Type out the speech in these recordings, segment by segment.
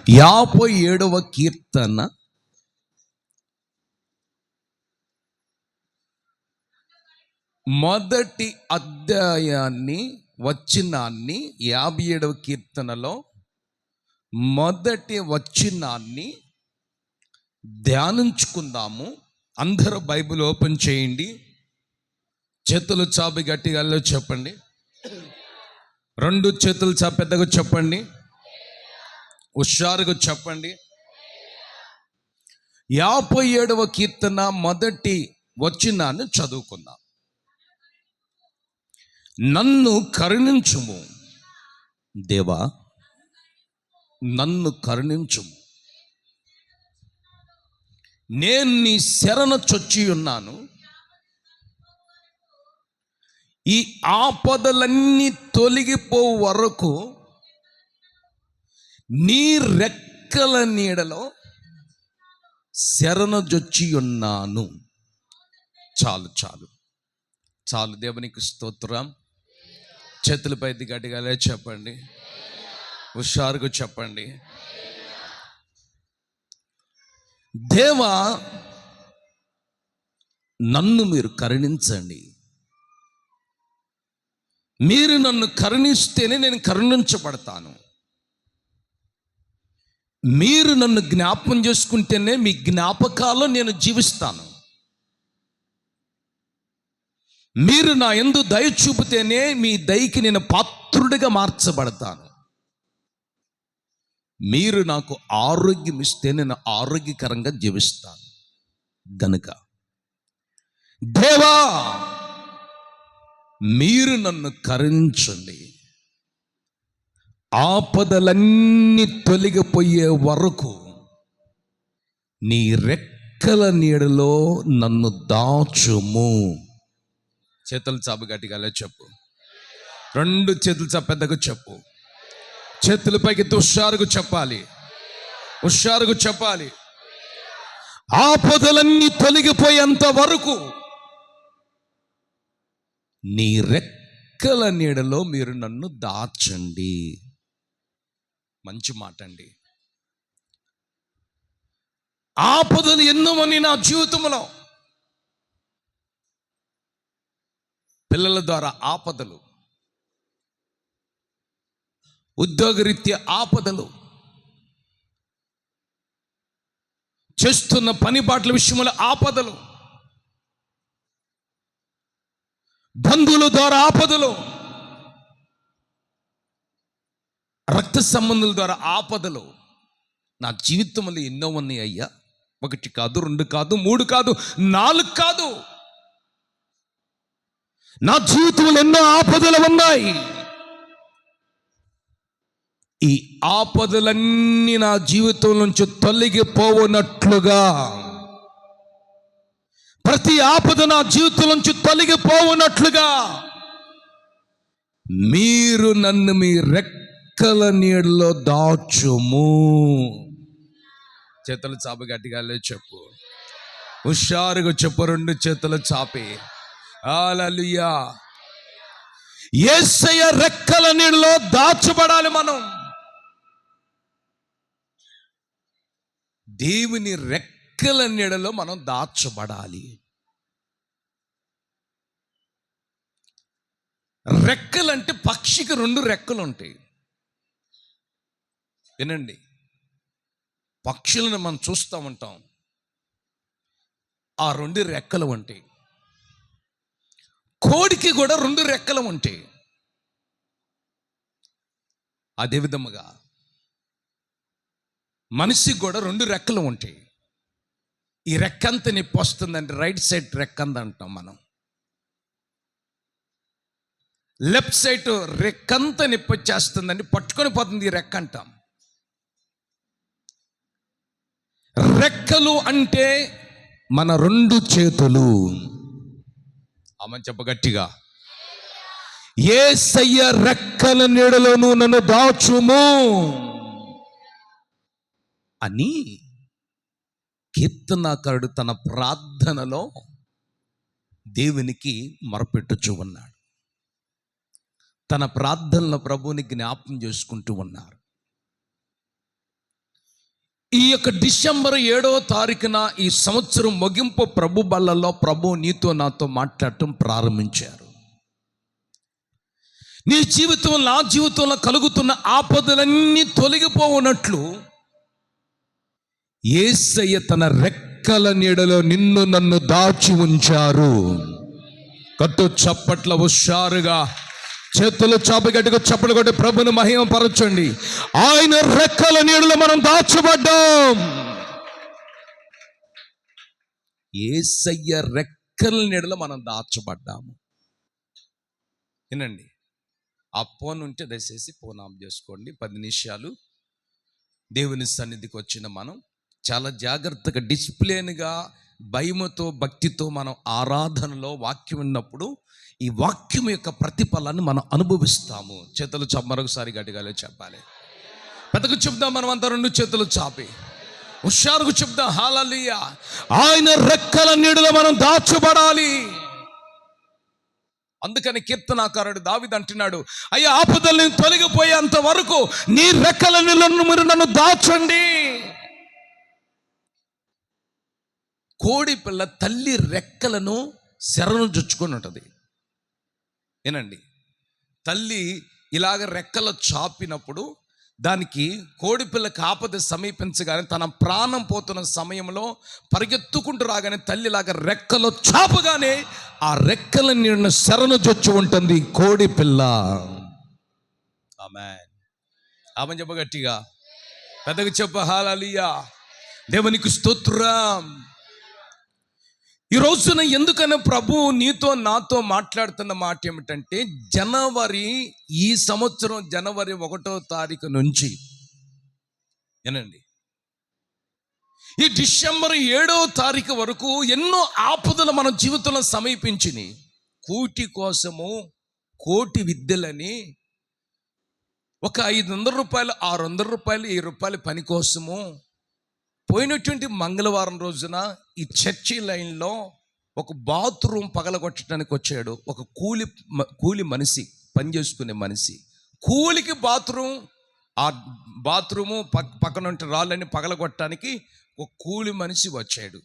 57వ కీర్తన మొదటి అధ్యాయాన్ని వచనాన్ని 57వ కీర్తనలో మొదటి వచనాన్ని ధ్యానించుకుందాము. అందరూ బైబిల్ ఓపెన్ చేయండి. చేతులు చాపి గట్టిగా చెప్పండి. 2 చేతులు చాపి పెద్దగా చెప్పండి. హుషారుగా చెప్పండి. 57వ కీర్తన మొదటి వచనాన్ని చదువుకుందాం. నన్ను కరుణించుము దేవా, నన్ను కరుణించుము. నేను నీ శరణు చొచ్చి ఉన్నాను. ఈ ఆపదలన్నీ తొలగిపో వరకు నీ రెక్కల నీడలో శరణుజొచ్చి ఉన్నాను. చాలు చాలు చాలు. దేవునికి స్తోత్రం. చేతులపై గట్టిగా చెప్పండి. హుషారుగా చెప్పండి. దేవా, నన్ను మీరు కరుణించండి. మీరు నన్ను కరుణిస్తేనే నేను కరుణించబడతాను. మీరు నన్ను జ్ఞాపకం చేసుకుంటేనే మీ జ్ఞాపకాల్లో నేను జీవిస్తాను. మీరు నా యందు దయ చూపితేనే మీ దయకి నేను పాత్రుడిగా మార్చబడతాను. మీరు నాకు ఆరోగ్యం ఇస్తే నేను ఆరోగ్యకరంగా జీవిస్తాను. గనుక దేవా, మీరు నన్ను కరుణించండి. ఆపదలన్నీ తొలగిపోయే వరకు నీ రెక్కల నీడలో నన్ను దాచుము. చేతులు చాపు గట్టిగా చెప్పు. 2 చేతులు చాపు పెద్దగా చెప్పు. చేతులపైకి హుషారుగా చెప్పాలి. హుషారుగా చెప్పాలి. ఆపదలన్నీ తొలగిపోయేంత వరకు నీ రెక్కల నీడలో మీరు నన్ను దాచండి. మంచి మాట అండి. ఆపదలు ఎన్నోమని నా జీవితంలో, పిల్లల ద్వారా ఆపదలు, ఉద్యోగరీత్యా ఆపదలు, చేస్తున్న పని బాటల విషయంలో ఆపదలు, బంధువుల ద్వారా ఆపదలు, రక్త సంబంధుల ద్వారా ఆపదలు నా జీవితంలో ఎన్నో ఉన్నాయి అయ్యా. 1 కాదు, 2 కాదు, 3 కాదు, 4 కాదు. నా జీవితంలో ఎన్నో ఆపదలు ఉన్నాయి. ఈ ఆపదలన్నీ నా జీవితం నుంచి తొలగిపోవునట్లుగా, ప్రతి ఆపద నా జీవితం నుంచి తొలగిపోవునట్లుగా మీరు నన్ను మీ రెక్కల నీడలో దాచుము. చేతులు చాపి గట్టిగా చెప్పు. హుషారుగా చెప్పు. 2 చేతులు చాపి. హల్లెలూయా. యేసయ్య రెక్కల నీడలో దాచబడాలి మనం. దేవుని రెక్కల నీడలో మనం దాచబడాలి. రెక్కలంటే పక్షికి 2 రెక్కలు ఉంటాయి. వినండి, పక్షులను మనం చూస్తూ ఉంటాం. ఆ 2 రెక్కలు ఉంటాయి. కోడికి కూడా 2 రెక్కలు ఉంటాయి. అదేవిధముగా మనిషికి కూడా 2 రెక్కలు ఉంటాయి. ఈ రెక్కంత నొప్పి వస్తుందంటే రైట్ సైడ్ రెక్కంత అంటాం మనం. లెఫ్ట్ సైడ్ రెక్కంత నొప్పి వచ్చేస్తుందండి, పట్టుకొని పోతుంది ఈ రెక్క అంటాం. రెక్కలు అంటే మన 2 చేతులు. ఆమె చెప్ప గట్టిగా. యేసయ్య రెక్కల నీడలోను నన్ను దాచుము అని కీర్తనాకారుడు తన ప్రార్థనలో దేవునికి మొరపెట్టుచూ ఉన్నాడు. తన ప్రార్థనలో ప్రభువుని జ్ఞాపకం చేసుకుంటూ ఉన్నారు. ఈ యొక్క డిసెంబర్ 7వ తారీఖున ఈ సంవత్సరం ముగింపు ప్రభు బల్లలో ప్రభు నీతో నాతో మాట్లాడటం ప్రారంభించారు. నీ జీవితం నా జీవితంలో కలుగుతున్న ఆపదలన్నీ తొలగిపోవునట్లు యేసయ్య తన రెక్కల నీడలో నిన్ను నన్ను దాచి ఉంచారు. కట్టు చప్పట్ల హుషారుగా చేతులు చాపి గట్టిగా చప్పట్లు కొట్టి ప్రభుని మహిమపరచండి. ఆయన రెక్కల నీడలో మనం దాచబడ్డాం. యేసయ్య రెక్కల నీడలో మనం దాచబడ్డాము. వినండి, ఆ ఫోన్ ఉంటే దయచేసి ఫోన్ ఆఫ్ చేసుకోండి. 10 నిమిషాలు దేవుని సన్నిధికి వచ్చిన మనం చాలా జాగ్రత్తగా డిసిప్లిన్గా భయముతో భక్తితో మనం ఆరాధనలో వాక్యం ఉన్నప్పుడు ఈ వాక్యం యొక్క ప్రతిఫలాన్ని మనం అనుభవిస్తాము. చేతులు మరొకసారి గట్టిగా చెప్పాలి. పెద్దకు చెప్దాం మనం అంతా 2 చేతులు చాపి హుషారుకు చెప్దాం హల్లెలూయా. ఆయన రెక్కల నీడలో మనం దాచబడాలి. అందుకని కీర్తనాకారుడు దావీదు అంటున్నాడు, అయ్యా ఆపదలను తొలగిపోయేంత వరకు నీ రెక్కల నీడలను మీరు నన్ను దాచండి. కోడి పిల్ల తల్లి రెక్కలను శరణు జుచ్చుకొని ఉంటుంది. ఏనండి, తల్లి ఇలాగ రెక్కలు చాపినప్పుడు దానికి కోడిపిల్లకి ఆపద సమీపించగానే తన ప్రాణం పోతున్న సమయంలో పరిగెత్తుకుంటూ రాగానే తల్లిలాగా రెక్కలు చాపగానే ఆ రెక్కల నీడను శరణు జొచ్చు ఉంటుంది కోడి పిల్ల. ఆమేన్. ఆమేన్ చెప్ప గట్టిగా, పెద్దగా చెప్ప హల్లెలూయా. దేవునికి స్తోత్రం. ఈ రోజున ఎందుకన్నా ప్రభు నీతో నాతో మాట్లాడుతున్న మాట ఏమిటంటే, ఈ సంవత్సరం జనవరి 1వ తారీఖు నుంచి ఏనండి ఈ డిసెంబర్ 7వ తారీఖు వరకు ఎన్నో ఆపదలు మన జీవితంలో సమీపించినాయి. కూటి కోసము కోటి విద్యలని, ఒక 500 రూపాయలు 600 రూపాయలు 1000 రూపాయల పని కోసము పోయినటువంటి మంగళవారం రోజున ఈ చర్చి లైన్లో ఒక బాత్రూమ్ పగలగొట్టడానికి వచ్చాడు ఒక కూలి మనిషి, పని చేసుకునే మనిషి. కూలికి ఆ బాత్రూము పక్కన ఉంటే రాళ్ళని పగలగొట్టడానికి ఒక కూలి మనిషి వచ్చాడు.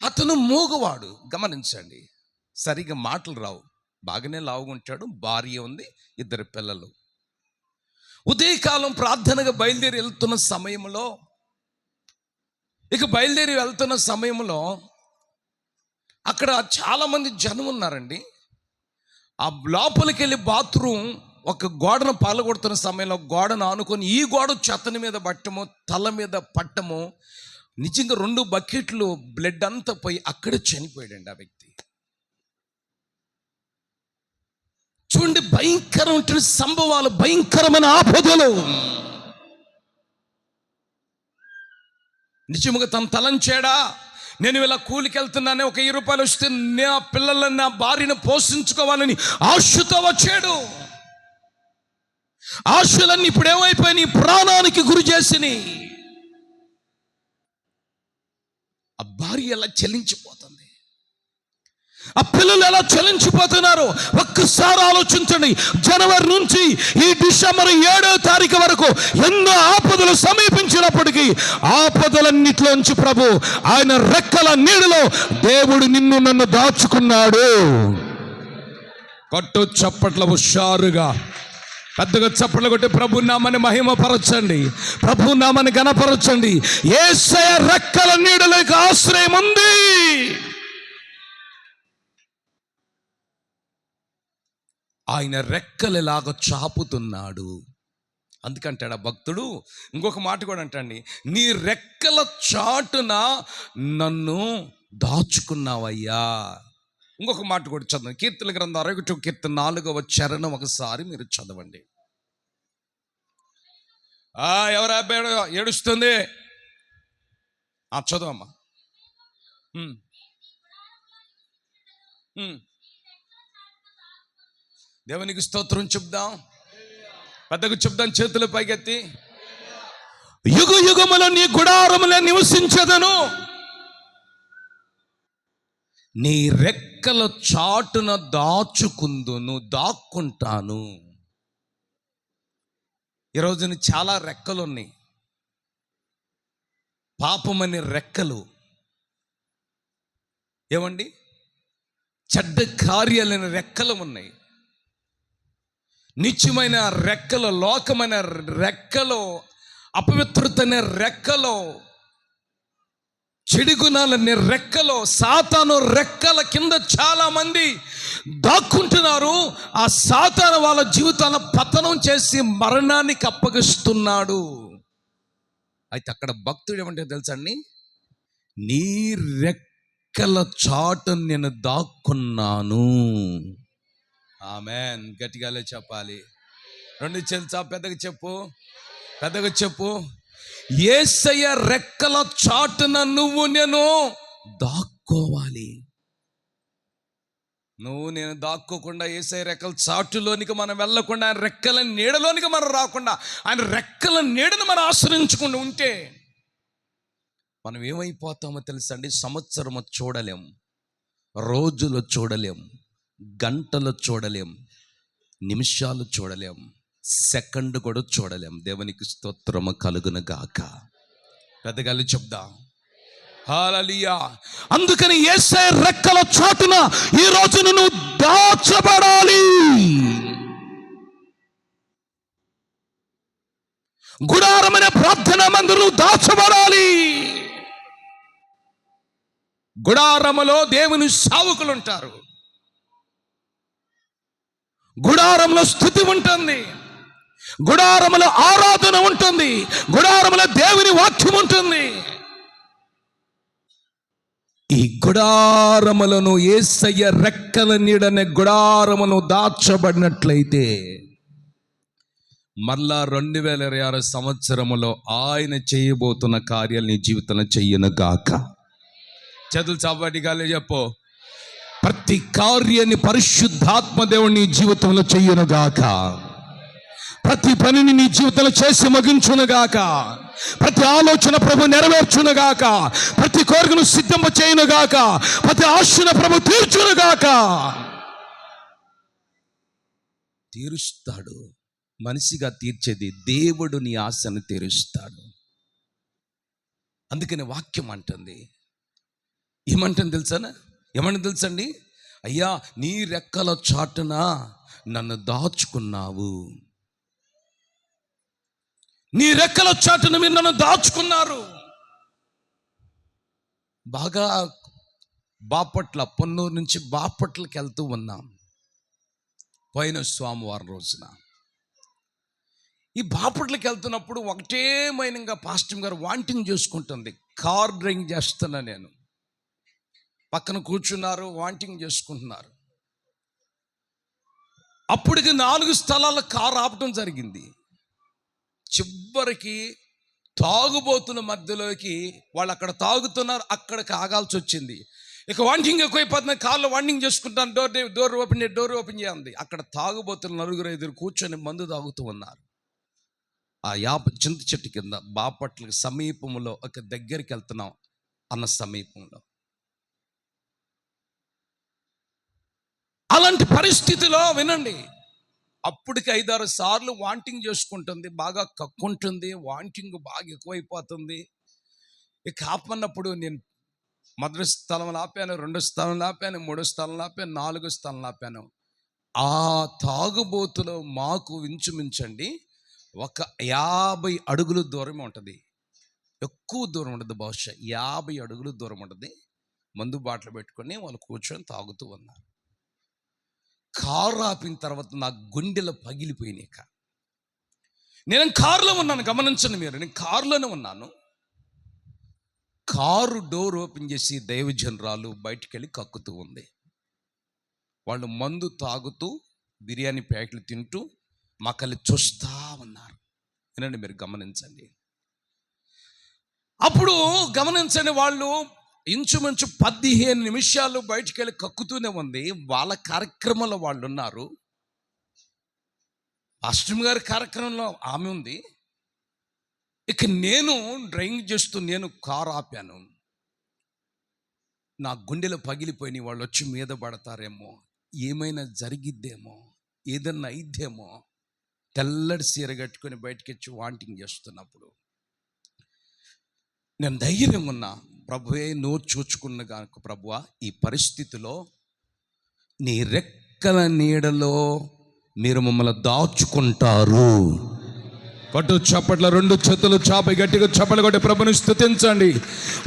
అతను మూగవాడు. గమనించండి, సరిగ్గా మాటలు రావు, బాగానే లావుగుంటాడు, భార్య ఉంది, 2 పిల్లలు. ఉదయకాలం ప్రార్థనగా బయలుదేరి వెళ్తున్న సమయంలో అక్కడ చాలామంది జనం ఉన్నారండి. ఆ లోపలికి వెళ్ళి బాత్రూమ్ ఒక గోడను పగలగొడుతున్న సమయంలో గోడను ఆనుకొని ఈ గోడ చెత్తని మీద పట్టము, తల మీద పట్టము, నిజంగా 2 బకెట్లు బ్లడ్ అంతా పోయి అక్కడే చనిపోయాడండి ఆ వ్యక్తి. చూడండి, భయంకరమైన సంభవాలు, భయంకరమైన ఆపదలు. నిజముగా తను తలంచాడా, నేను ఇలా కూలికి వెళ్తున్నానే, ఒక 1000 రూపాయలు వస్తే నా పిల్లలను నా భార్యను పోషించుకోవాలని ఆశతో వచ్చాడు. ఆశలన్నీ ఇప్పుడు ఏమైపోయినాయి, ప్రాణానికి గురి చేసినాయి. ఆ భార్య ఎలా చెల్లించిపోతుంది, ఆ పిల్లలు ఎలా చలించిపోతున్నారు. ఒక్కసారి ఆలోచించండి. జనవరి నుంచి ఈ డిసెంబర్ 7వ తారీఖు వరకు ఎన్నో ఆపదలు సమీపించినప్పటికీ ఆపదలన్నిటిలోంచి ప్రభు ఆయన రెక్కల నీడలో దేవుడు నిన్ను నన్ను దాచుకున్నాడు. కొట్టు చప్పట్ల హుషారుగా పెద్దగా చప్పట్లు కొట్టి ప్రభు నామని మహిమపరచండి, ప్రభు నామని ఘనపరచండి. యేసయ్య రెక్కల నీడలోకి ఆశ్రయం ఉంది. ఆయన రెక్కలలాగా చాపుతున్నాడు. అందుకంటాడు ఆ భక్తుడు, ఇంకొక మాట కూడా అంటండి, నీ రెక్కల చాటున నన్ను దాచుకున్నావయ్యా. ఇంకొక మాట కూడా చదవండి, కీర్తన గ్రంథం 61 కీర్తన 4వ చరణం ఒకసారి మీరు చదవండి. ఎవరు అబ్బాయి ఏడుస్తుంది? చదవమ్మా. దేవునికి స్తోత్రం చెప్దాం, పెద్దకు చెప్దాం, చేతుల పైకెత్తి. యుగ యుగముల నీ గుడారములో నివసించదను, నీ రెక్కల చాటున దాక్కుంటాను. ఈరోజు చాలా రెక్కలు ఉన్నాయి. పాపమనే రెక్కలు, ఏమండి, చెడ్డ కార్యాలైన రెక్కలు ఉన్నాయి. నిత్యమైన రెక్కలు, లోకమైన రెక్కలు, అపవిత్రతనే రెక్కలో, చెడు గుణాలనే రెక్కలో, సాతాను రెక్కల కింద చాలా మంది దాక్కుంటున్నారు. ఆ సాతాను వాళ్ళ జీవితాలను పతనం చేసి మరణానికి అప్పగిస్తున్నాడు. అయితే అక్కడ భక్తుడు ఏమంటే తెలుసా అండి, నీ రెక్కల చాటు నేను దాక్కున్నాను. ఆమెన్. గట్టిగాలే చెప్పాలి. రెండు చెల్సా, పెద్దగా చెప్పు, పెద్దగా చెప్పు. యేసయ్య రెక్కల చాటున నువ్వు నేను దాక్కోవాలి. నువ్వు నేను దాక్కోకుండా, యేసయ్య రెక్కల చాటులోనికి మనం వెళ్ళకుండా, ఆయన రెక్కల నీడలోనికి మనం రాకుండా, ఆయన రెక్కల నీడను మనం ఆశ్రయించకుండా ఉంటే మనం ఏమైపోతామో తెలుసా అండి? సంవత్సరము చూడలేం, రోజులు చూడలేం, గంటలు చూడలేం, నిమిషాలు చూడలేం, సెకండ్ కూడా చూడలేం. దేవునికి స్తోత్రము కలుగును గాక. పెద్దగా చెప్దాం హల్లెలూయా. అందుకని యేసయ్య రెక్కల చాటున ఈ రోజు నువ్వు దాచబడాలి. గుడారమైన ప్రార్థన మందిరం దాచబడాలి. గుడారములో దేవుని సేవకులు ఉంటారు. గుడారంలో స్తుతి ఉంటుంది, గుడారములో ఆరాధన ఉంటుంది, గుడారములో దేవుని వాక్యం ఉంటుంది. ఈ గుడారములను యేసయ్య రెక్కల నీడనే గుడారమును దాచబడినట్లయితే మళ్ళా 2026 సంవత్సరములో ఆయన చేయబోతున్న కార్యాలు నీ జీవితంలో చెయ్యను గాక. చదువు చాబటిగాలే చెప్పు. ప్రతి కార్యాన్ని పరిశుద్ధాత్మ దేవుడు నీ జీవితంలో చెయ్యను గాక. ప్రతి పనిని నీ జీవితంలో చేసి ముగించునుగాక. ప్రతి ఆలోచన ప్రభు నెరవేర్చునుగాక. ప్రతి కోరికను సిద్ధంప చేయునుగాక. ప్రతి ఆశను ప్రభు తీర్చునుగాక. తీరుస్తాడు. మనిషిగా తీర్చేది దేవుడు నీ ఆశను తీరుస్తాడు. అందుకని వాక్యం అంటుంది, ఏమంటుంది తెలుసానా? ఏమంటుంది తెలుసండి? అయ్యా, నీ రెక్కల చాటున నన్ను దాచుకున్నావు. నీ రెక్కల చాటున మీరు నన్ను దాచుకున్నారు. బాగా బాపట్ల, పొన్నూరు నుంచి బాపట్లకి వెళ్తూ ఉన్నాం పోయిన సోమవారం రోజున. ఈ బాపట్లకి వెళ్తున్నప్పుడు ఒకటే మైనంగా పాస్టర్ గారు వాంటింగ్ చేసుకుంటుంది. కార్ డ్రైవింగ్ చేస్తున్నా నేను, పక్కన కూర్చున్నారు, వాంటింగ్ చేసుకుంటున్నారు. అప్పటికి 4 స్థలాల కారు ఆపటం జరిగింది. చివరికి తాగుబోతుల మధ్యలోకి వాళ్ళు అక్కడ తాగుతున్నారు, అక్కడికి ఆగాల్సి వచ్చింది. ఇక వాంటింగ్ ఎక్కువైపోతుంది, కార్లో వాంటింగ్ చేసుకుంటాను, డోర్ ఓపెన్ చేయండి. అక్కడ తాగుబోతులు 4-5 కూర్చొని మందు తాగుతూ ఉన్నారు. ఆ చింత చెట్టు కింద బాపట్లకి సమీపంలో ఒక దగ్గరికి వెళ్తున్నాం అన్న సమీపంలో. అలాంటి పరిస్థితిలో వినండి, అప్పటికి 5-6 సార్లు వాంటింగ్ చేసుకుంటుంది, బాగా కక్కుంటుంది, వాంటింగ్ బాగా ఎక్కువైపోతుంది. ఇక ఆపన్నప్పుడు నేను మొదటి స్థలంలో ఆపాను, 2 స్థలంలో ఆపాను, 3 స్థలంలో ఆపాను, 4 స్థలంలో ఆపాను. ఆ తాగుబోతులో మాకు ఇంచుమించండి ఒక 50 అడుగులు దూరం ఉంటుంది. ఎక్కువ దూరం ఉంటుంది, బహుశా 50 అడుగులు దూరం ఉంటుంది. మందు బాటలు పెట్టుకొని వాళ్ళు కూర్చొని తాగుతూ ఉన్నారు. కారు ఆపిన తర్వాత నా గుండెలు పగిలిపోయినాయి. నేను కారులో ఉన్నాను, గమనించండి మీరు, నేను కారులోనే ఉన్నాను. కారు డోర్ ఓపెన్ చేసి దైవజనరాలు బయటికి వెళ్ళి కక్కుతూ ఉంది. వాళ్ళు మందు తాగుతూ బిర్యానీ ప్యాకెట్లు తింటూ మాకల్ని చూస్తూ ఉన్నారు. వినండి మీరు, గమనించండి. అప్పుడు గమనించండి, వాళ్ళు ఇంచుమించు 15 నిమిషాలు బయటికి వెళ్ళి కక్కుతూనే ఉంది. వాళ్ళ కార్యక్రమంలో వాళ్ళు ఉన్నారు. పాస్టర్ గారి కార్యక్రమంలో ఆమె ఉంది. ఇక నేను డ్రైవింగ్ చేస్తూ నేను కారు ఆపాను. నా గుండెలు పగిలిపోయినాయి. వాళ్ళు వచ్చి మీద పడతారేమో, ఏమైనా జరిగిద్దేమో, ఏదన్నా అయిద్దేమో. తెల్లటి సీర కట్టుకొని బయటకి వచ్చి వాంటింగ్ చేస్తున్నప్పుడు నేను ధైర్యం ఉన్నా, ప్రభువే నోరు చూచుకున్న కనుక ప్రభువా ఈ పరిస్థితిలో నీ రెక్కల నీడలో మీరు మమ్మల్ని దాచుకుంటారు. కొట్టు చప్పట్ల, రెండు చేతులు చాపి గట్టిగా చప్పట్లు కొట్టి ప్రభుని స్తుతించండి.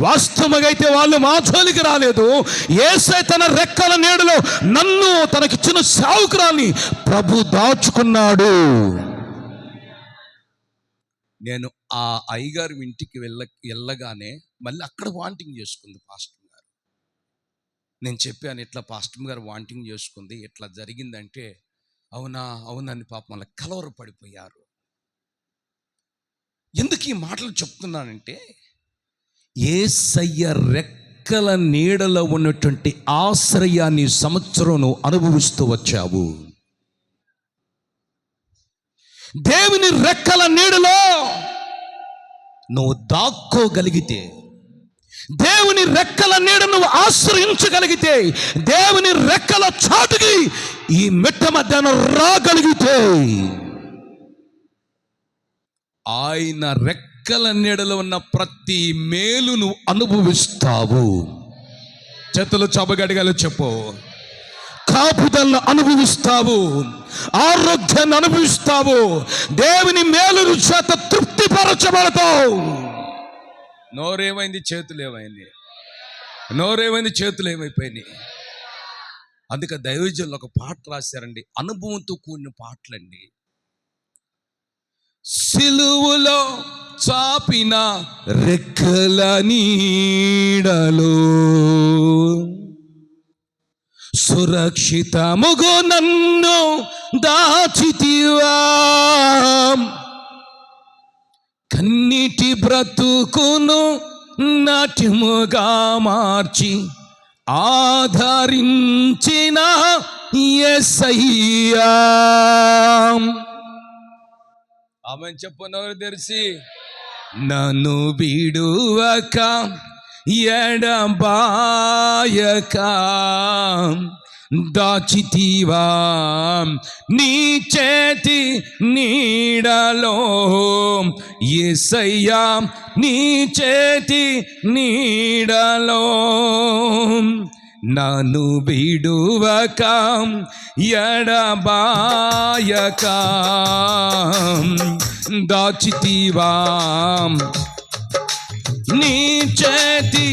వాస్తవంగా అయితే వాళ్ళు మా జోలికి రాలేదు. యేసే తన రెక్కల నీడలో నన్ను తనకిచ్చిన సేవకురాల్ని ప్రభు దాచుకున్నాడు. నేను ఆ అయ్యగారి ఇంటికి వెళ్ళగానే మళ్ళీ అక్కడ వాంటింగ్ చేసుకుంది పాస్టర్ గారు. నేను చెప్పాను, ఇట్లా పాస్టర్ గారు వాంటింగ్ చేసుకుంది, ఇట్లా జరిగిందంటే అవునని పాపం మళ్ళీ కలవరపడిపోయారు. ఎందుకు ఈ మాటలు చెప్తున్నానంటే, యేసయ్య రెక్కల నీడలో ఉన్నటువంటి ఆశ్రయాన్ని సంవత్సరం నువ్వు అనుభవిస్తూ వచ్చావు. దేవుని రెక్కల నీడలో నువ్వు దాక్కోగలిగితే, దేవుని రెక్కల నీడ నువ్వు ఆశ్రయించగలిగితే, దేవుని రెక్కల చాటుకి ఈ మిట్ట మధ్యాహ్నం రాగలిగితే, ఆయన రెక్కల నీడలో ఉన్న ప్రతి మేలు నువ్వు అనుభవిస్తావు. చేతులు చబగడిగలు చెప్పు. కాపుదలను అనుభవిస్తావు, ఆరోగ్యాన్ని అనుభవిస్తావు, దేవుని మేలు చేత తృప్తిపరచబడతావు. నోరేమైంది, చేతులు ఏమైంది? నోరేమైంది, చేతులు ఏమైపోయినాయి? అందుకే దైవజనులు ఒక పాట రాశారండి, అనుభవంతో కూడిన పాటలండి. సిలువలో చాపిన రెక్కల నీడలో సురక్షితముగా నన్ను దాచితివా, కన్నీటి బ్రతుకును నాట్యముగా మార్చి ఆదరించిన యేసయ్యా. ఆమెను చెప్పు నోరు తెరిచి. నన్ను విడువక ఎడబాయక దాచితివా నీ చేతి నీడలో యేసయ్యా, నీ చేతి నీడలో నన్ను విడువక ఎడబాయక దాచితివా నీ చేతి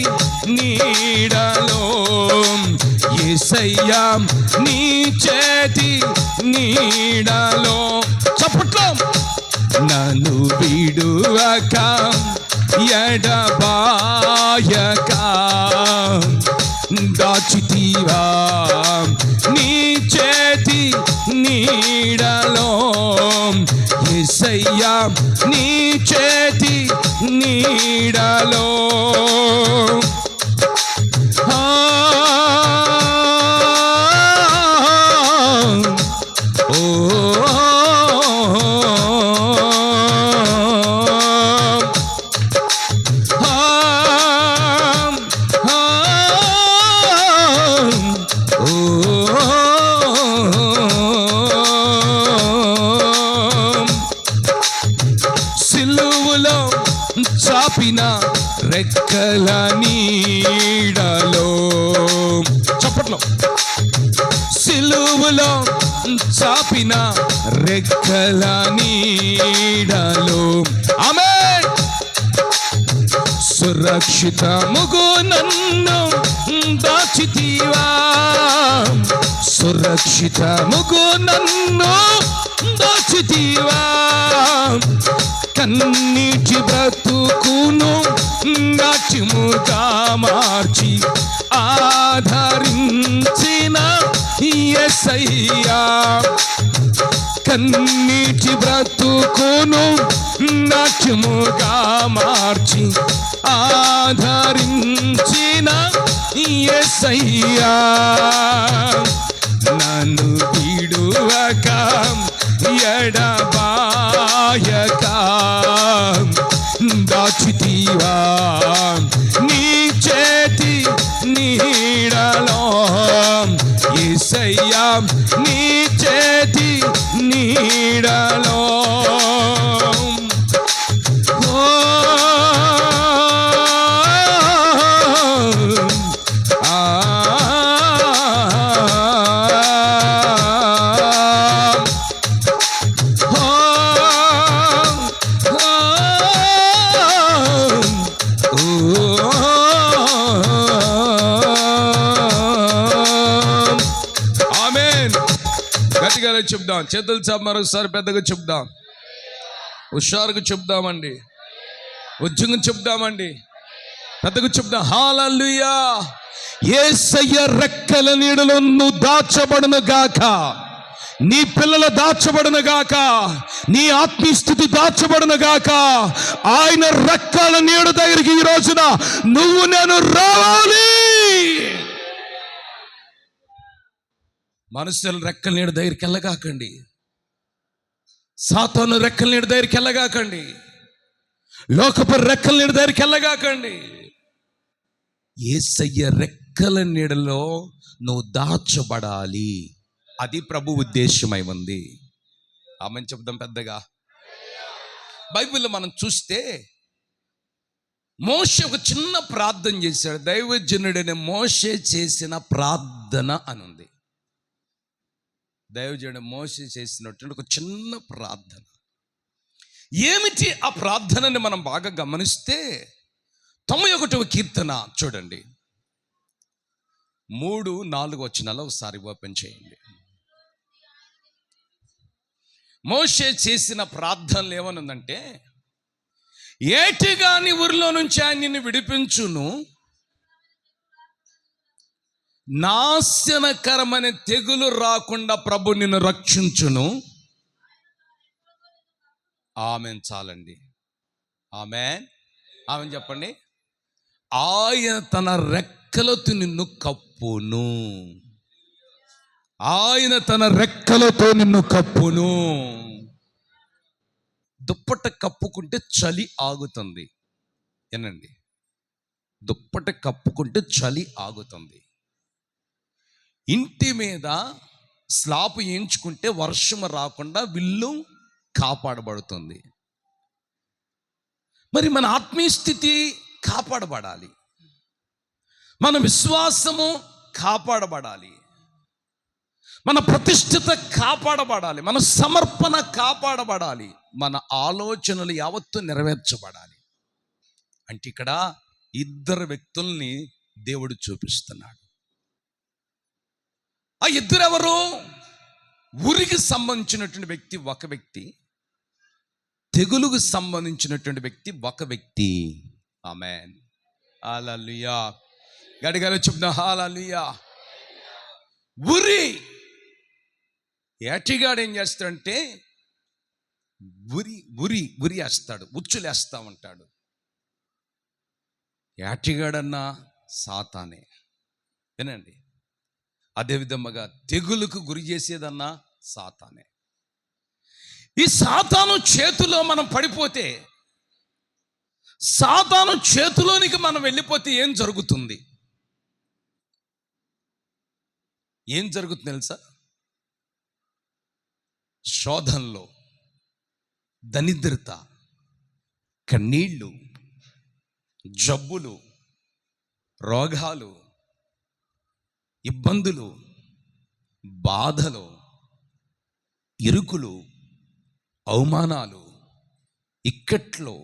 నీడలో యేసయ్యా, నీ చేతి నీడలో. చప్పట్లో. నన్ను విడువక ఎడబాయక దాచితివా నీ చేతి నీడలో యేసయ్యా, నీ చేతి నీడలో. సిలువలో చాపిన రెక్కల నీడలో. చప్పట్లో. సిలువలో చాపిన రెక్కల నీడలో ఆమేన్. సురక్షితముగా నన్ను దాచితివా, సురక్షితముగా నన్ను దాచితివా, కన్నీటి బ్రతుకును నాట్యముగా మార్చి ఆదరించిన యేసయ్యా, కన్నీటి బ్రతుకును నాట్యముగా మార్చి ఆదరించిన యేసయ్యా. నన్ను విడువక ఎడబాయక దాచితివా నీ చేతి నీడలో యేసయ్యా, నీ చేతి నీడలో. గడిగల చెప్దాం. చేతులు చాపు మరొకసారి పెద్దగా చెప్దాం. హుషారుగా చెప్దామండి. ఉద్యోగం చెప్దామండి. పెద్దగా చెప్దాం. హల్లెలూయా. యేసయ్య రెక్కల నీడలో నువ్వు దాచబడును గాక, నీ పిల్లల దాచబడును గాక, నీ ఆత్మీయస్థితి దాచబడును గాక. ఆయన రెక్కల నీడ దగ్గరికి ఈ రోజున నువ్వు నేను రావాలి. మనుషుల రెక్కల నీడ దగ్గరికి వెళ్ళగాకండి. సాతాను రెక్కల నీడ దగ్గరికి వెళ్ళగాకండి. లోకపు రెక్కల నీడ దగ్గరికి వెళ్ళగాకండి. యేసయ్య రెక్కల నీడలో నువ్వు దాచబడాలి. అది ప్రభు ఉద్దేశమై ఉంది. ఆమెను చెప్దాం పెద్దగా. బైబిల్లో మనం చూస్తే మోషే ఒక చిన్న ప్రార్థన చేశాడు. దైవజనుడైన మోషే చేసిన ప్రార్థన అని ఉంది. దైవజనుడు మోషే చేసినటువంటి ఒక చిన్న ప్రార్థన. ఏమిటి ఆ ప్రార్థనని మనం బాగా గమనిస్తే 91వ కీర్తన చూడండి, 3-4 వచనాలు ఒకసారి ఓపెన్ చేయండి. మోషే చేసిన ప్రార్థనలు ఏమనుందంటే, ఏటిగాని ఊరిలో నుంచి ఆయన నిన్ను విడిపించును, నాశనకరమైన తెగులు రాకుండా ప్రభు నిన్ను రక్షించును. ఆమెన్. చాలండి. ఆమెన్. ఆమెన్ చెప్పండి. ఆయన తన రెక్కలతో నిన్ను కప్పును. ఆయన తన రెక్కలతో నిన్ను కప్పును. దుప్పట కప్పుకుంటే చలి ఆగుతుంది. ఏనండి, దుప్పట కప్పుకుంటే చలి ఆగుతుంది. ఇంటి మీద స్లాబ్ వేయించుకుంటే వర్షం రాకుండా విల్లు కాపాడబడుతుంది. మరి మన ఆత్మీయ స్థితి కాపాడబడాలి, మన విశ్వాసము కాపాడబడాలి, మన ప్రతిష్ఠిత కాపాడబడాలి, మన సమర్పణ కాపాడబడాలి, మన ఆలోచనలు యావత్తు నెరవేర్చబడాలి. అంటే ఇక్కడ 2 వ్యక్తుల్ని దేవుడు చూపిస్తున్నాడు. ఆ 2 ఎవరు? ఉరికి సంబంధించినటువంటి వ్యక్తి ఒక వ్యక్తి, తెగులుకు సంబంధించినటువంటి వ్యక్తి ఒక వ్యక్తి. ఆమేన్. హల్లెలూయా. గడిగల చెప్దాం. హల్లెలూయా. ఉరి ఏటిగాడు ఏం చేస్తాడంటే ఉరి వేస్తాడు, ఉచ్చులు వేస్తా ఉంటాడు. ఏటిగాడన్నా సాతానే. వినండి, అదేవిధంగా తెగులుకు గురి చేసేదన్నా సాతానే. ఈ సాతాను చేతిలో మనం పడిపోతే, సాతాను చేతిలోనికి మనం వెళ్ళిపోతే ఏం జరుగుతుంది? ఏం జరుగుతుంది తెలుసా? శోధనలో, దరిద్రత, కన్నీళ్ళు, జబ్బులు, రోగాలు, ఇబ్బందులు, బాధలు, ఇరుకులు, అవమానాలు, ఇక్కట్లు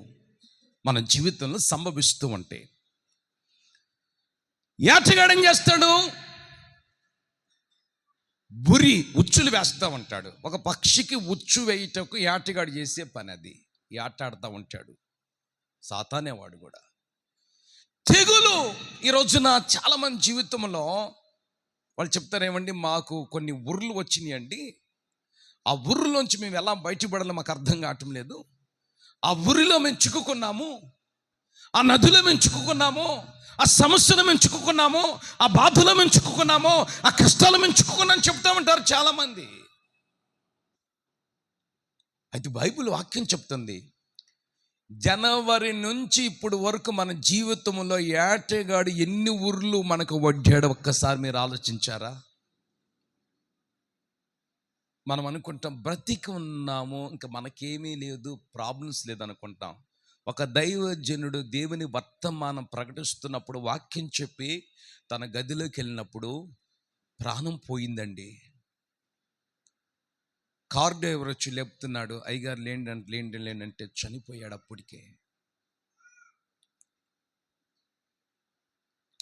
మన జీవితంలో సంభవిస్తూ ఉంటాయి. ఏటగాడేం చేస్తాడు? ఉచ్చులు వేస్తూ ఉంటాడు. ఒక పక్షికి ఉచ్చు వేయటకు ఏటగాడు చేసే పని అది. ఏటాడుతూ ఉంటాడు. సాతానేవాడు కూడా. తెగులు ఈ రోజున చాలామంది జీవితంలో వాళ్ళు చెప్తారేమండి, మాకు కొన్ని ఉర్లు వచ్చినాయి అండి, ఆ ఉర్రులోంచి మేము ఎలా బయటపడాలో మాకు అర్థం కావటం లేదు, ఆ ఊరిలో మేము చిక్కుకున్నాము, ఆ నదిలో మేము చిక్కుకున్నాము, ఆ సమస్యలు మేము చిక్కుకున్నాము, ఆ బాధలో మేము చిక్కుకున్నాము, ఆ కష్టాలు మేము చిక్కుకున్నామని చెప్తా ఉంటారు చాలామంది. అయితే బైబిల్ వాక్యం చెప్తుంది, జనవరి నుంచి ఇప్పుడు వరకు మన జీవితంలో ఏటగాడు ఎన్ని ఊర్లు మనకు వడ్డాడు ఒక్కసారి మీరు ఆలోచించారా? మనం అనుకుంటాం బ్రతికి ఉన్నాము, ఇంకా మనకేమీ లేదు, ప్రాబ్లమ్స్ లేదనుకుంటాం. ఒక దైవజనుడు దేవుని వర్తమానం ప్రకటిస్తున్నప్పుడు, వాక్యం చెప్పి తన గదిలోకి వెళ్ళినప్పుడు ప్రాణం పోయిందండి. కార్ డ్రైవర్ వచ్చి లేపుతున్నాడు, అయ్యగారు లేండి అంటే చనిపోయాడు అప్పటికే.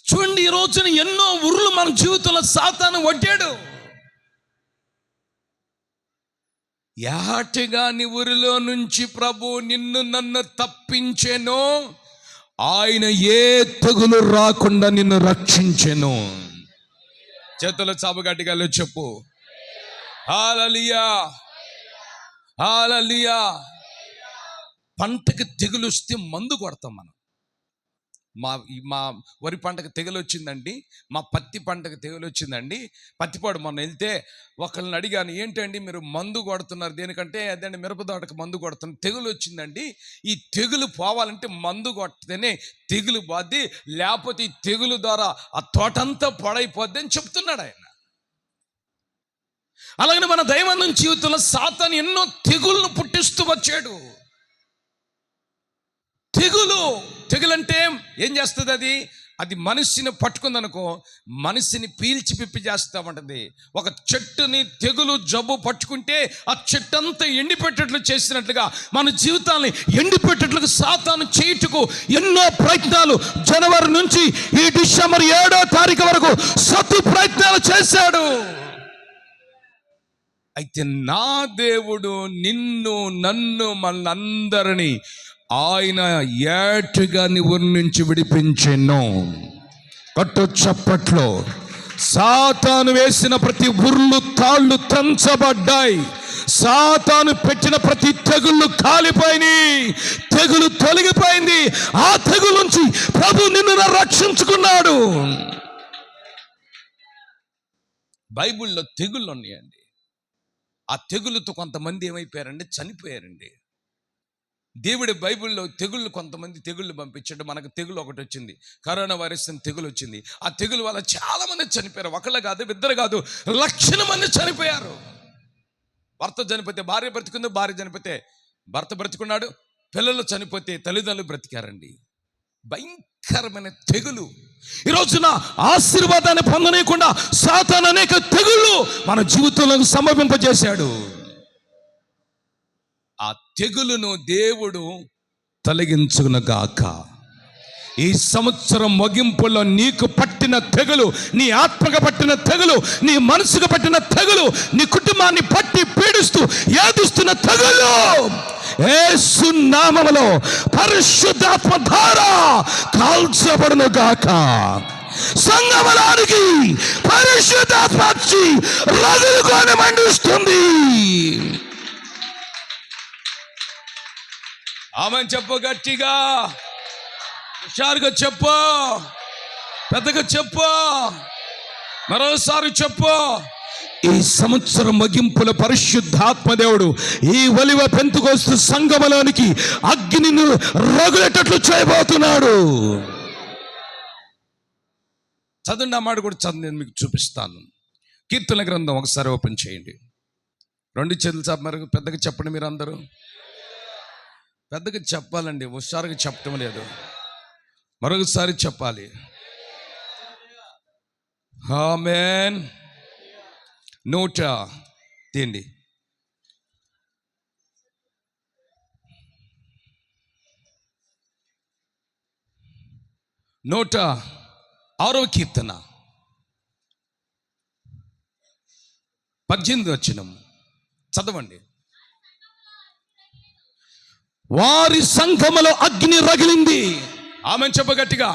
చూడండి, ఈ రోజున ఎన్నో ఊర్లు మన జీవితంలో సాతాను వడ్డాడు. ఏటగాని ఊరిలో నుంచి ప్రభు నిన్ను నన్ను తప్పించెను, ఆయన ఏ తెగులు రాకుండా నిన్ను రక్షించెను. చేతుల చాపగట్టిగా చెప్పు హల్లెలూయా, హల్లెలూయా. పంటకి తెగులు వస్తే మందు కొడతాం మనం. మా వరి పంటకు తెగులు వచ్చిందండి, మా పత్తి పంటకు తెగులు వచ్చిందండి. పత్తిపాడు మొన్న వెళ్తే ఒకళ్ళని అడిగాను, ఏంటండి మీరు మందు కొడుతున్నారు దేనికంటే? అదండి మిరపదోటకు మందు కొడుతున్నారు, తెగులు వచ్చిందండి. ఈ తెగులు పోవాలంటే మందు కొడితేనే తెగులు పోద్ది, లేకపోతే ఈ తెగులు ద్వారా ఆ తోటంతా పాడైపోద్ది అని చెప్తున్నాడు ఆయన. అలాగనే మన దైనందిన జీవితంలో సాతాను ఎన్నో తెగులను పుట్టిస్తూ వచ్చాడు. తెగులంటే ఏం చేస్తుంది? అది మనిషిని పట్టుకుందనుకో, మనిషిని పీల్చి పిప్పి చేస్తూ ఉంటుంది. ఒక చెట్టుని తెగులు జబ్బు పట్టుకుంటే ఆ చెట్టు అంతా ఎండిపెట్టేట్లు చేసినట్లుగా మన జీవితాన్ని ఎండిపెట్టేట్లుగా సాతాను చేయుటకు ఎన్నో ప్రయత్నాలు జనవరి నుంచి ఈ డిసెంబర్ 7వ తారీఖు వరకు సతు ప్రయత్నాలు చేశాడు. అయితే నా దేవుడు నిన్ను నన్ను మనందరినీ ఆయన ఏటగాని ఊరి నుంచి విడిపించెను. కట్టు చప్పట్లో. సాతాను వేసిన ప్రతి ఉర్లు తాళ్ళు త్రంచబడ్డాయి. సాతాను పెట్టిన ప్రతి తెగుళ్ళు కాలిపోయినాయి, తెగులు తొలగిపోయింది. ఆ తెగులు నుంచి ప్రభు నిన్ను రక్షించుకున్నాడు. బైబిల్లో తెగుళ్ళు ఉన్నాయండి. ఆ తెగులుతో కొంతమంది ఏమైపోయారండి? చనిపోయారండి. దేవుడి బైబిల్లో తెగుళ్ళు, కొంతమంది తెగుళ్ళు పంపించాడు. మనకు తెగులు ఒకటి వచ్చింది, కరోనా వైరస్ అని తెగులు వచ్చింది. ఆ తెగులు వల్ల చాలా మంది చనిపోయారు. ఒకళ్ళు కాదు, ఇద్దరు కాదు, లక్షల మంది చనిపోయారు. భర్త చనిపోతే భార్య బ్రతికుంది, భార్య చనిపోతే భర్త బ్రతికున్నాడు, పిల్లలు చనిపోతే తల్లిదండ్రులు బ్రతికారండి. భయంకరమైన తెగులు. ఈ రోజున ఆశీర్వాదాన్ని పొందనీయకుండా సాతాను అనేక తెగుళ్ళు మన జీవితంలో సంభవింపజేశాడు. ఆ తెగులును దేవుడు తొలగించునుగాక. ఈ సంవత్సరం ముగింపులో నీకు పట్టిన తెగులు, నీ ఆత్మకు పట్టిన తెగులు, నీ మనసుకు పట్టిన తెగులు, నీ కుటుంబాన్ని పట్టి పీడిస్తూ ఏదుస్తున్న తెగులు యేసు నామములో పరిశుద్ధాత్మ ద్వారా కాల్చబడునుగాక. సంగమలానికి పరిశుద్ధాత్మ వచ్చి రగులుకొని మండిస్తుంది. ఆమెను చెప్పు, గట్టిగా హుషారుగా చెప్పు, పెద్దగా చెప్పు, మరోసారి చెప్పు. ఈ సంవత్సరం ముగింపుల పరిశుద్ధాత్మ దేవుడు ఈ ఒలివ పెంతెకోస్తు సంఘములోనికి అగ్నిని రగులేటట్లు చేయబోతున్నాడు. చదువు మాట కూడా చదువు, నేను మీకు చూపిస్తాను. కీర్తన గ్రంథం ఒకసారి ఓపెన్ చేయండి. 2 చేతులు చాపి పెద్దగా చెప్పండి. మీరు అందరూ పెద్దగా చెప్పాలండి, హుషారుగా చెప్పటం లేదు, మరొకసారి చెప్పాలి. ఆమేన్. 100 తీయండి. నూట 6వ కీర్తన 18వ వచనం చదవండి. వారి సంఘములో అగ్ని రగిలింది. ఆమె చెప్ప గట్టిగా,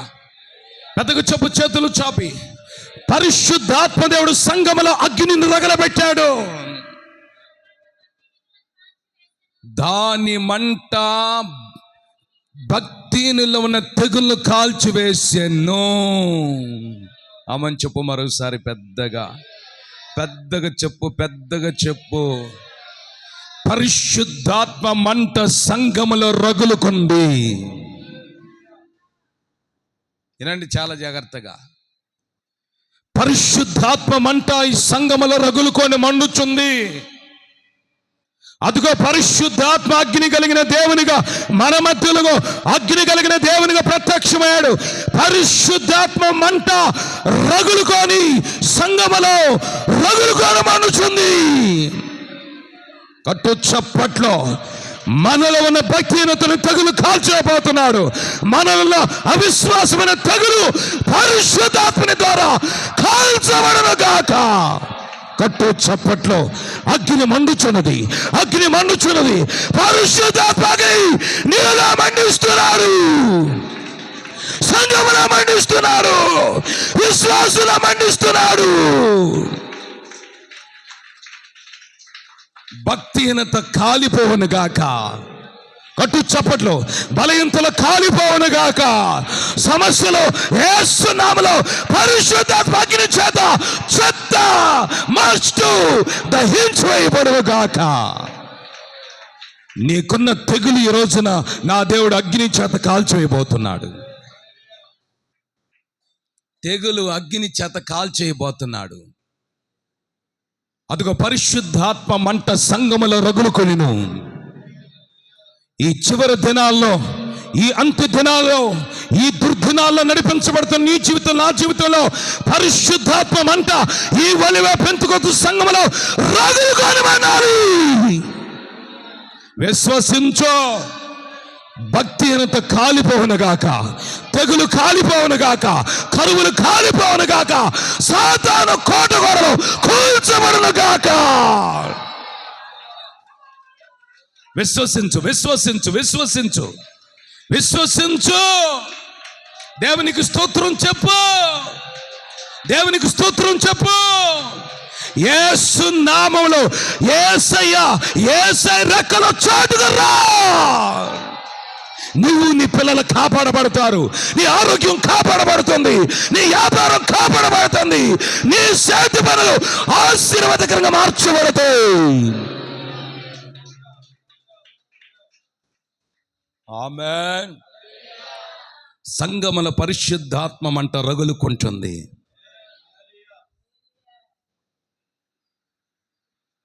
పెద్దగా చెప్పు, చేతులు చాపి. పరిశుద్ధాత్మదేవుడు సంఘములో అగ్నిని రగలబెట్టాడు. దాని మంట భక్తిలో ఉన్న తెగుళ్ళు కాల్చివేసెను. ఆమె చెప్పు మరోసారి, పెద్దగా పెద్దగా చెప్పు, పెద్దగా చెప్పు. పరిశుద్ధాత్మ మంట సంఘములో రగులుకుంది. వినండి చాలా జాగ్రత్తగా. పరిశుద్ధాత్మ మంట ఈ సంఘములో రగులుకొని మండుచుంది. అదిగో పరిశుద్ధాత్మ అగ్ని కలిగిన దేవునిగా మన మధ్యలో అగ్ని కలిగిన దేవునిగా ప్రత్యక్షమయ్యాడు. పరిశుద్ధాత్మ మంట రగులుకొని సంఘములో రగులుకొని మండుచుంది. కట్టు చప్పట్లో. మనలో ఉన్న భక్తిహీనతను తెగులు కాల్చబోతున్నాడు. మనలో అవిశ్వాసమైన తెగులు పరిశుద్ధాత్మని ద్వారా కాల్చబడును గాక. కట్టు చప్పట్లో. అగ్ని మండుచున్నది, అగ్ని మండుచున్నది. పరిశుద్ధాత్మకి నీలా మండిస్తున్నాడు, సంఘములా మండిస్తున్నాడు, విశ్వాసులా మండిస్తున్నాడు. భక్తిహీనత కాలిపోవను గాక. కట్టు చప్పట్లో. బలహీనతలు కాలిపోవను గాక. సమస్యలు యేసు నామములో పరిశుద్ధాత్మ అగ్ని చేత చెత్త మార్చు దహించివేయబడును గాక. నీకున్న తెగులు ఈ రోజున నా దేవుడు అగ్ని చేత కాల్చివేయబోతున్నాడు. తెగులు అగ్ని చేత కాల్చేయబోతున్నాడు. అదిగో పరిశుద్ధాత్మ మంట సంఘములో రగులుకొనిను. ఈ చివరి దినాల్లో, ఈ అంత్య దినాల్లో, ఈ దుర్దినాల్లో నడిపించబడుతున్న నీ జీవితం, నా జీవితంలో పరిశుద్ధాత్మ మంట ఈ ఒలివ పెంతుకొస్తు సంఘములో రగులుకొనమన్నాడు. విశ్వసించో. భక్తిహీనత కాలిపోవునుగాక, తెగులు కాలిపోవునుగాక, కరువులు కాలిపోవునుగాక, సాతాను కోటగోడలు కూల్చబడునుగాక. విశ్వసించు, విశ్వసించు, విశ్వసించు, విశ్వసించు. దేవునికి స్తోత్రం చెప్పు, దేవునికి స్తోత్రం చెప్పు. యేసు నామములో యేసయ్య, యేసయ్య రెక్కల చాటుగా రా. నువ్వు, నీ పిల్లలు కాపాడబడతారు, నీ ఆరోగ్యం కాపాడబడుతుంది, నీ వ్యాపారం కాపాడబడుతుంది, నీ చేతి పనులు ఆశీర్వాదకరంగా మార్చబడతాయి. ఆమేన్. సంగముల పరిశుద్ధాత్మ మంట రగులుకుంటుంది.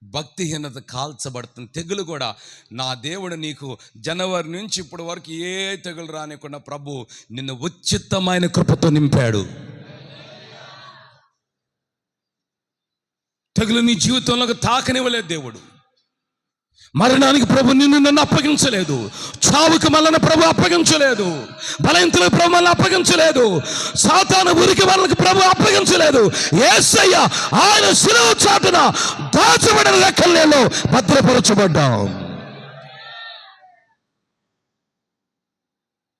భక్తిహీనత కాల్చబడుతుంది. తెగులు కూడా నా దేవుడు నీకు జనవరి నుంచి ఇప్పటి వరకు ఏ తెగులు రానికుండా ప్రభు నిన్ను ఉచితమైన కృపతో నింపాడు. తెగులు నీ జీవితంలోకి తాకనివ్వలేదు దేవుడు. మరణానికి ప్రభు నన్ను అప్పగించలేదు, చావుకి మళ్ళీ ప్రభు అప్పగించలేదు, బలహీనతలకు ప్రభు మళ్ళీ అప్పగించలేదు, సాతాను ఉరికి వాళ్ళకి ప్రభు అప్పగించలేదు. యేసయ్య ఆయన శిలువ చాటున దాచబడిన రెక్కల్లో భద్రపరచబడ్డాం.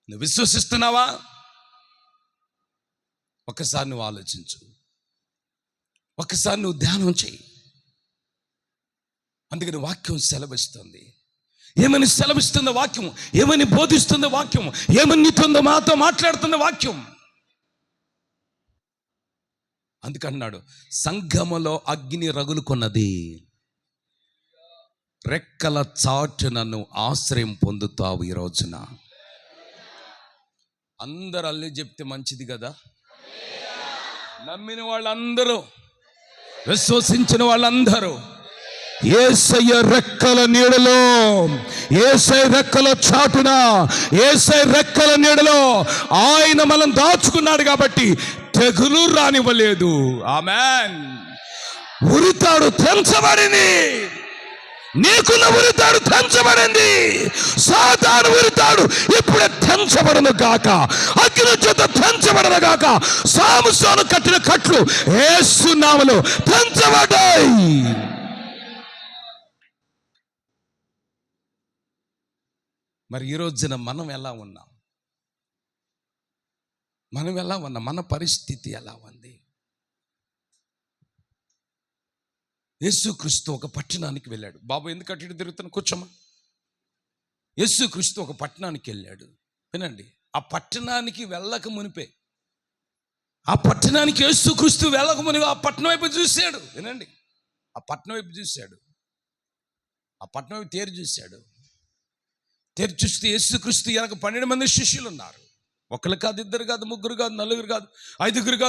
నువ్వు విశ్వసిస్తున్నావా? ఒక్కసారి నువ్వు ఆలోచించు, ఒక్కసారి నువ్వు ధ్యానం చెయ్యి. అందుకని వాక్యం సెలవిస్తుంది. ఏమని సెలవిస్తుందో వాక్యం, ఏమని బోధిస్తుందో వాక్యం, ఏమని నీతుందో మాతో మాట్లాడుతుందో వాక్యం. అందుకన్నాడు, సంఘములో అగ్ని రగులుకున్నది, రెక్కల చాటునను ఆశ్రయం పొందుతావు. ఈ రోజున అందరు అల్లి చెప్తే మంచిది కదా. నమ్మిన వాళ్ళందరూ, విశ్వసించిన వాళ్ళందరూ యేసయ్య రెక్కల నీడలో, యేసయ్య రెక్కల చాటున, యేసయ్య రెక్కల నీడలో ఆయన మనం దాచుకున్నాడు కాబట్టి తెగులు రానివ్వలేదు. ఆమేన్. ఉరితాడు తెంచబడింది, నీకున్న ఉరితాడు తెంచబడింది. సాతాను ఉరితాడు ఇప్పుడే తెంచబడను గాక, అగ్ని చేత తెంచబడను గాక. సాముసోను కట్టిన కట్లు యేసు నామములో తెంచబడ్డాయి. మరి ఈ రోజున మనం ఎలా ఉన్నాం? మనం ఎలా ఉన్నాం? మన పరిస్థితి ఎలా ఉంది? యేసుక్రీస్తు ఒక పట్టణానికి వెళ్ళాడు. బాబు ఎందుకు అటు ఇటు తిరుగుతాను, కూర్చోమా. యేసుక్రీస్తు ఒక పట్టణానికి వెళ్ళాడు. వినండి, ఆ పట్టణానికి వెళ్ళక మునిపే, ఆ పట్టణానికి యేసుక్రీస్తు వెళ్ళక మునిపే ఆ పట్టణం వైపు చూశాడు. వినండి, ఆ పట్టణం వైపు చూశాడు, ఆ పట్టణం వైపు తేరి చూశాడు. తెరి చూస్తే యేసుక్రీస్తు వెనక 12 మంది శిష్యులు ఉన్నారు. ఒకరు కాదు, ఇద్దరు కాదు, ముగ్గురు కాదు, నలుగురు కాదు, ఐదుగురు కాదు.